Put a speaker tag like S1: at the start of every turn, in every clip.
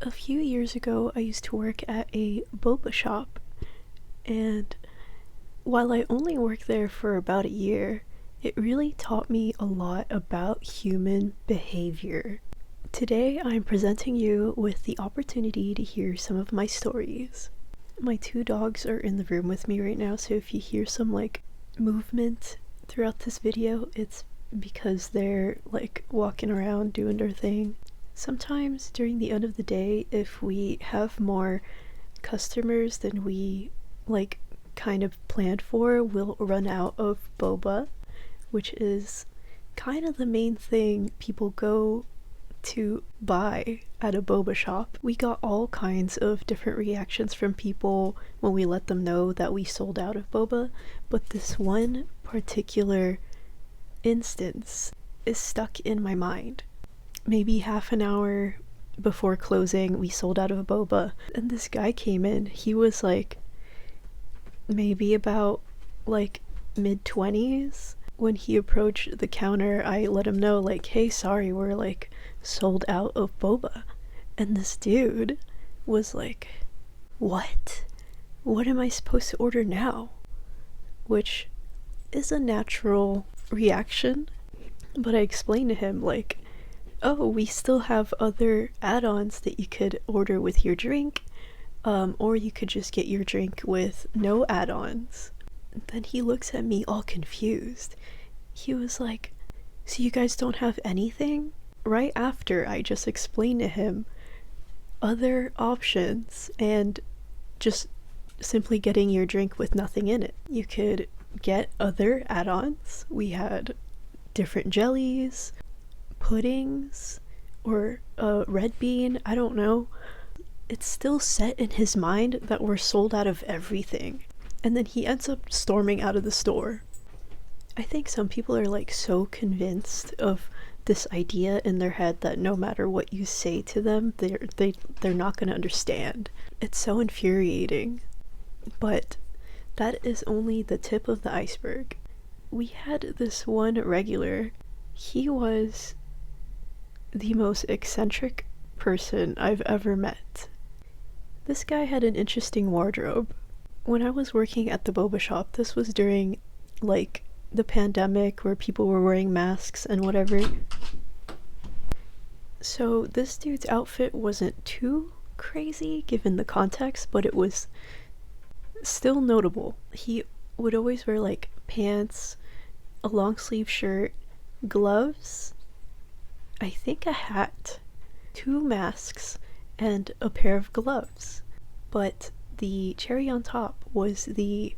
S1: A few years ago, I used to work at a boba shop, and while I only worked there for about a year, it really taught me a lot about human behavior. Today, I'm presenting you with the opportunity to hear some of my stories. My two dogs are in the room with me right now, so if you hear some movement throughout this video, it's because they're walking around doing their thing. Sometimes during the end of the day, if we have more customers than we kind of planned for, we'll run out of boba, which is kind of the main thing people go to buy at a boba shop. We got all kinds of different reactions from people when we let them know that we sold out of boba, but this one particular instance is stuck in my mind. Maybe half an hour before closing, we sold out of boba, and this guy came in. He was maybe about mid-20s. When he approached the counter, I let him know hey, sorry, we're sold out of boba. And this dude was what am I supposed to order now? Which is a natural reaction, but I explained to him oh, we still have other add-ons that you could order with your drink, or you could just get your drink with no add-ons. Then he looks at me all confused. He was like, so you guys don't have anything? Right after I just explained to him other options and just simply getting your drink with nothing in it. You could get other add-ons. We had different jellies, puddings, or red bean, I don't know. It's still set in his mind that we're sold out of everything. And then he ends up storming out of the store. I think some people are so convinced of this idea in their head that no matter what you say to them, they're not going to understand. It's so infuriating. But that is only the tip of the iceberg. We had this one regular. He was the most eccentric person I've ever met. This guy had an interesting wardrobe. When I was working at the boba shop, this was during the pandemic where people were wearing masks and whatever. So this dude's outfit wasn't too crazy given the context, but it was still notable. He would always wear pants, a long sleeve shirt, gloves, I think a hat, 2 masks, and a pair of gloves. But the cherry on top was the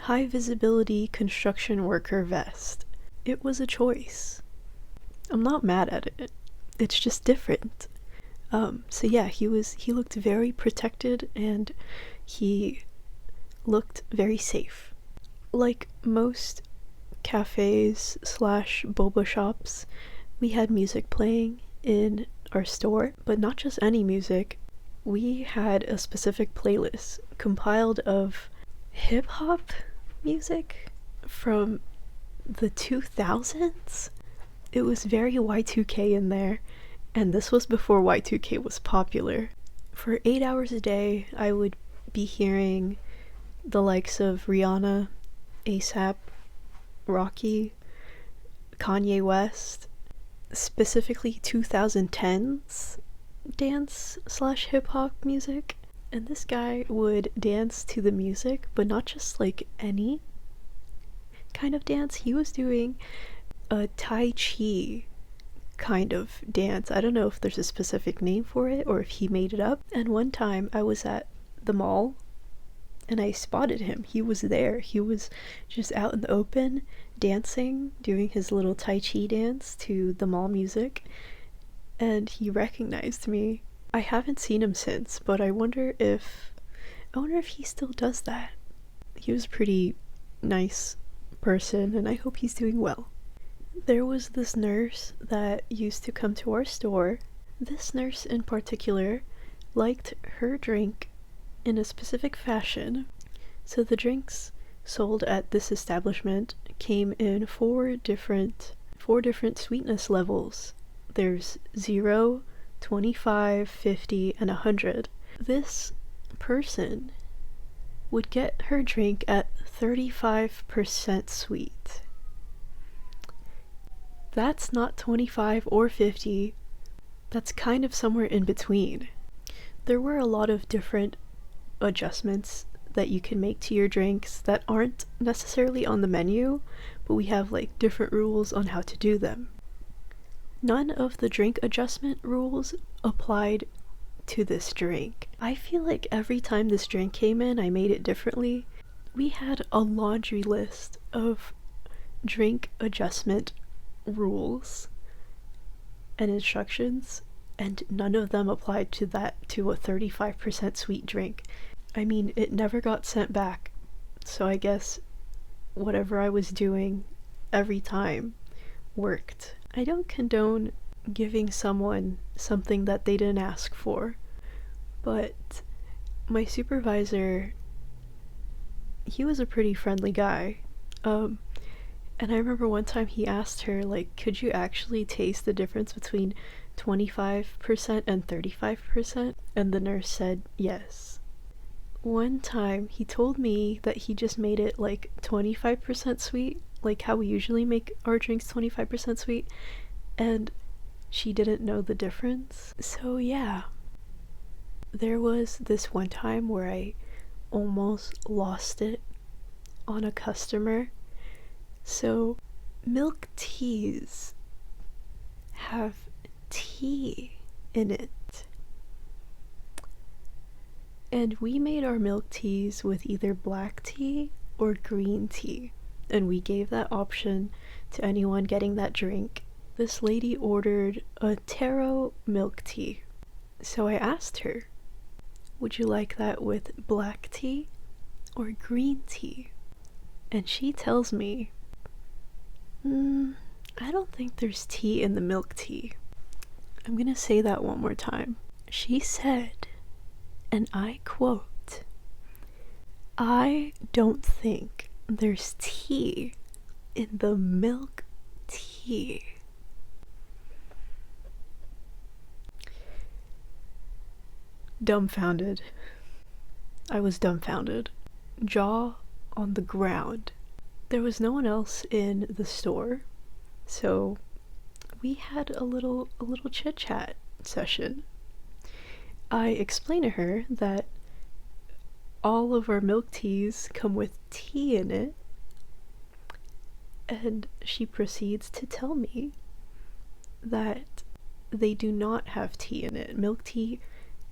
S1: high visibility construction worker vest. It was a choice. I'm not mad at it. It's just different. So yeah, he looked very protected and he looked very safe. Like most cafes / boba shops, we had music playing in our store, but not just any music. We had a specific playlist compiled of hip-hop music from the 2000s. It was very Y2K in there, and this was before Y2K was popular. For 8 hours a day, I would be hearing the likes of Rihanna, ASAP, Rocky, Kanye West, specifically 2010s dance / hip-hop music. And this guy would dance to the music, but not just any kind of dance. He was doing a Tai Chi kind of dance. I don't know if there's a specific name for it or if he made it up. And one time I was at the mall and I spotted him. He was there. He was just out in the open dancing, doing his little Tai Chi dance to the mall music. And he recognized me. I haven't seen him since, but I wonder if he still does that. He was a pretty nice person, and I hope he's doing well. There was this nurse that used to come to our store. This nurse in particular liked her drink in a specific fashion. So the drinks sold at this establishment came in four different sweetness levels. There's 0, 25, 50, and 100. This person would get her drink at 35% sweet. That's not 25 or 50, that's kind of somewhere in between. There were a lot of different adjustments that you can make to your drinks that aren't necessarily on the menu, but we have like different rules on how to do them. None of the drink adjustment rules applied to this drink. I feel like every time this drink came in, I made it differently. We had a laundry list of drink adjustment rules and instructions, and none of them applied to a 35% sweet drink. I mean, it never got sent back, so I guess whatever I was doing every time worked. I don't condone giving someone something that they didn't ask for, but my supervisor, he was a pretty friendly guy. And I remember one time he asked her, like, could you actually taste the difference between 25% and 35%? And the nurse said yes. One time he told me that he just made it like 25% sweet, like how we usually make our drinks 25% sweet, and she didn't know the difference. So yeah, there was this one time where I almost lost it on a customer. So milk teas have tea in it. And we made our milk teas with either black tea or green tea, and we gave that option to anyone getting that drink. This lady ordered a taro milk tea, so I asked her, would you like that with black tea or green tea? And she tells me, I don't think there's tea in the milk tea. I'm gonna say that one more time. She said, and I quote, I don't think there's tea in the milk tea. Dumbfounded. I was dumbfounded. Jaw on the ground. There was no one else in the store, so we had a little chit-chat session. I explained to her that all of our milk teas come with tea in it, and she proceeds to tell me that they do not have tea in it. Milk tea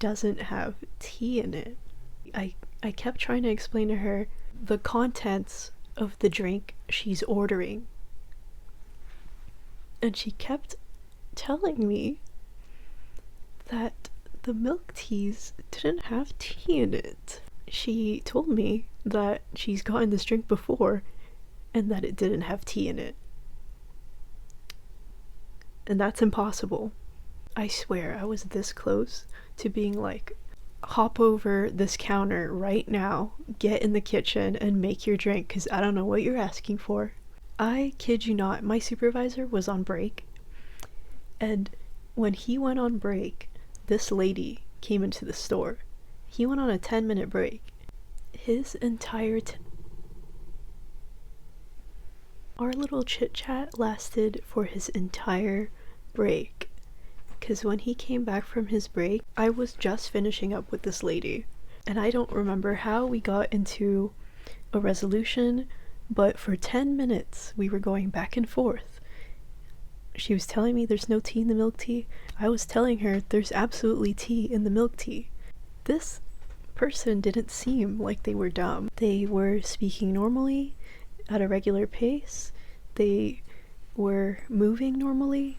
S1: doesn't have tea in it. I kept trying to explain to her the contents of the drink she's ordering, and she kept telling me that the milk teas didn't have tea in it. She told me that she's gotten this drink before and that it didn't have tea in it. And that's impossible. I swear, I was this close to being like, hop over this counter right now, get in the kitchen and make your drink, because I don't know what you're asking for. I kid you not, my supervisor was on break, and when he went on break, this lady came into the store. He went on a 10-minute break. His entire our little chit-chat lasted for his entire break, because when he came back from his break, I was just finishing up with this lady, and I don't remember how we got into a resolution, but for 10 minutes we were going back and forth. She was telling me there's no tea in the milk tea. I was telling her there's absolutely tea in the milk tea. This person didn't seem like they were dumb. They were speaking normally at a regular pace. They were moving normally.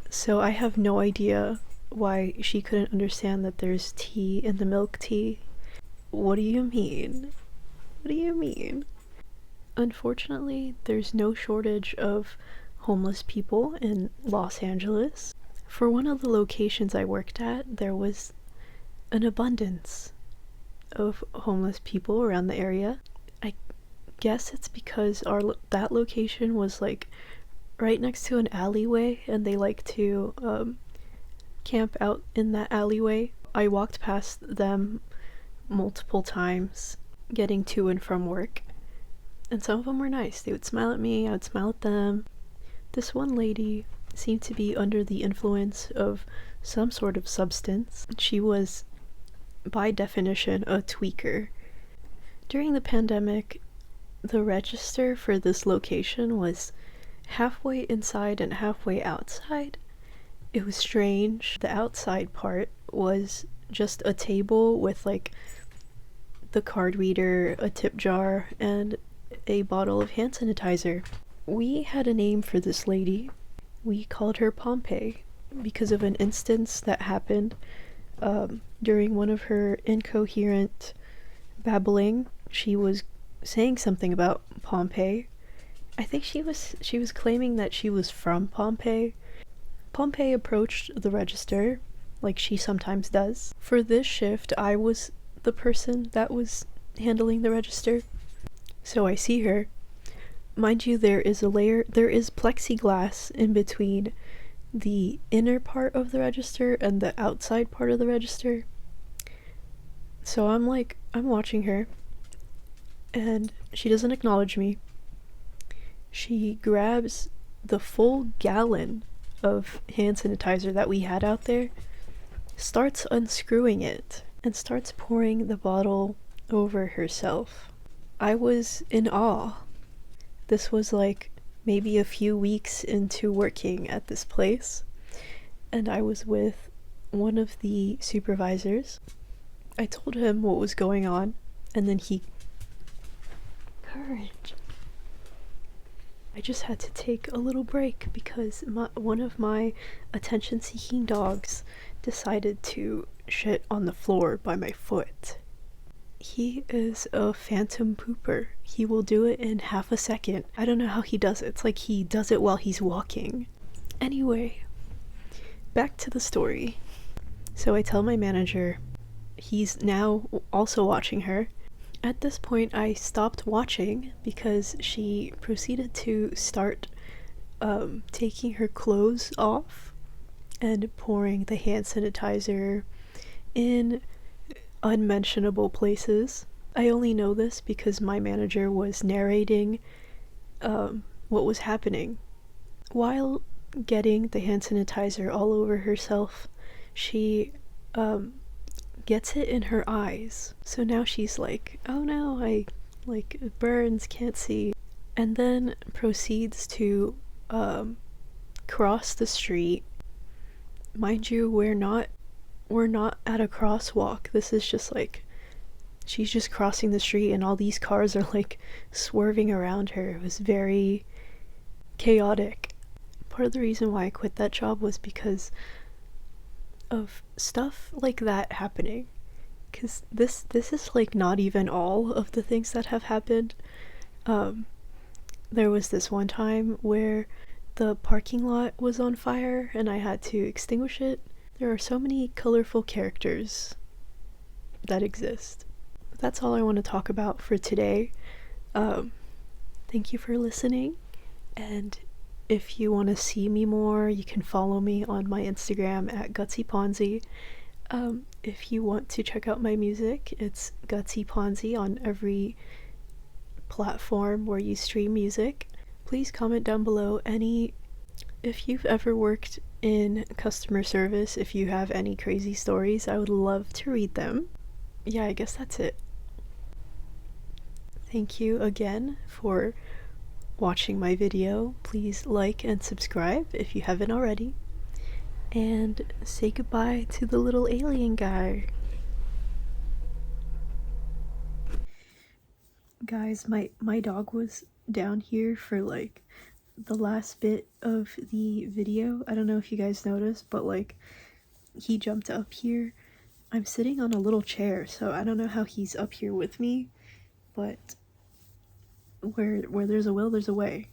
S1: So I have no idea why she couldn't understand that there's tea in the milk tea. What do you mean? What do you mean? Unfortunately, there's no shortage of homeless people in Los Angeles. For one of the locations I worked at, there was an abundance of homeless people around the area. I guess it's because that location was like right next to an alleyway, and they like to camp out in that alleyway. I walked past them multiple times getting to and from work, and some of them were nice. They would smile at me, I would smile at them. This one lady seemed to be under the influence of some sort of substance. She was, by definition, a tweaker. During the pandemic, the register for this location was halfway inside and halfway outside. It was strange. The outside part was just a table with like the card reader, a tip jar, and a bottle of hand sanitizer. We had a name for this lady. We called her Pompeii because of an instance that happened during one of her incoherent babbling. She was saying something about Pompeii. I think she was claiming that she was from Pompeii. Pompeii approached the register, like she sometimes does. For this shift, I was the person that was handling the register. So I see her. Mind you, there is plexiglass in between the inner part of the register and the outside part of the register. So I'm watching her, and she doesn't acknowledge me. She grabs the full gallon of hand sanitizer that we had out there, starts unscrewing it, and starts pouring the bottle over herself. I was in awe. This was like maybe a few weeks into working at this place, and I was with one of the supervisors. I told him what was going on, and then courage. I just had to take a little break because one of my attention-seeking dogs decided to shit on the floor by my foot. He is a phantom pooper. He will do it in half a second. I don't know how he does it. It's like he does it while he's walking. Anyway, back to the story. So I tell my manager. He's now also watching her. At this point, I stopped watching because she proceeded to start taking her clothes off and pouring the hand sanitizer in unmentionable places. I only know this because my manager was narrating what was happening. While getting the hand sanitizer all over herself, she gets it in her eyes. So now she's like, oh no, it burns, can't see. And then proceeds to cross the street. Mind you, we're not at a crosswalk. This is just like, she's just crossing the street and all these cars are like swerving around her. It was very chaotic. Part of the reason why I quit that job was because of stuff like that happening. Because this is like not even all of the things that have happened. There was this one time where the parking lot was on fire and I had to extinguish it. There are so many colorful characters that exist. But that's all I want to talk about for today. Thank you for listening, and if you want to see me more, you can follow me on my Instagram at GutsyPonzi. If you want to check out my music, it's GutsyPonzi on every platform where you stream music. Please comment down below if you've ever worked in customer service, if you have any crazy stories, I would love to read them. Yeah, I guess that's it. Thank you again for watching my video. Please like and subscribe if you haven't already. And say goodbye to the little alien guy. Guys, my dog was down here for like the last bit of the video. I don't know if you guys noticed, but like he jumped up here. I'm sitting on a little chair, so I don't know how he's up here with me, but where there's a will, there's a way.